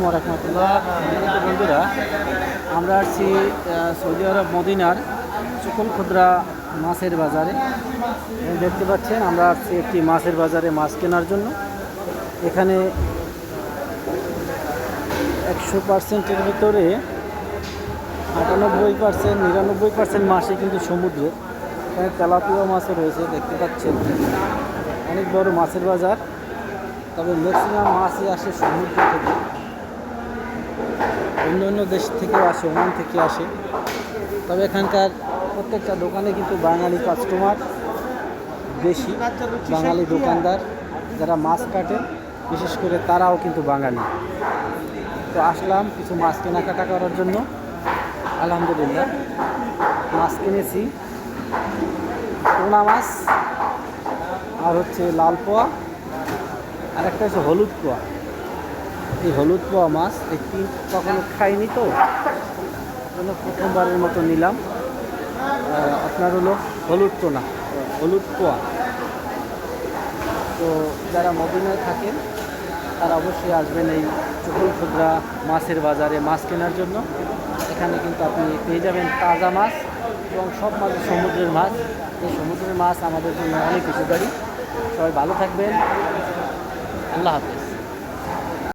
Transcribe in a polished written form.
রহমতুল্লাহ। বন্ধুরা, আমরা আসছি সৌদি আরব মদিনার সুকুল খুদরা মাছের বাজারে। দেখতে পাচ্ছেন আমরা আসছি একটি মাছের বাজারে মাছ কেনার জন্য। এখানে 100%-এর ভিতরে 98%, 99% মাছই কিন্তু সমুদ্রের। এখানে তেলাপিয়া মাছও রয়েছে, দেখতে পাচ্ছেন। অনেক বড় মাছের বাজার, তবে ম্যাক্সিমাম মাছই আসে সমুদ্র থেকে। অন্য অন্য দেশ থেকেও আসে, ওমান থেকে আসে। তবে এখানকার প্রত্যেকটা দোকানে কিন্তু বাঙালি কাস্টমার বেশি, বাঙালি দোকানদার যারা মাছ কাটেন বিশেষ করে তারাও কিন্তু বাঙালি। তো আসলাম কিছু মাছ কেনাকাটা করার জন্য। আলহামদুলিল্লাহ মাছ কিনেছি, পোনা মাছ, আর হচ্ছে লাল পোয়া, আর একটা হচ্ছে হলুদ পোয়া। এই হলুদ পোয়া মাছ এই কখনো খাইনি, তো জন্য প্রথমবারের মতো নিলাম। আপনার হলো হলুদ পোনা, হলুদ পোয়া। তো যারা মদিনায় থাকেন তারা অবশ্যই আসবেন এই সুকুল খুদরা মাছের বাজারে মাছ কেনার জন্য। এখানে কিন্তু আপনি পেয়ে যাবেন তাজা মাছ এবং সব মাছ সমুদ্রের মাছ। এই সমুদ্রের মাছ আমাদের জন্য অনেক উপকারী। সবাই ভালো থাকবেন, আল্লাহ হাফেজ।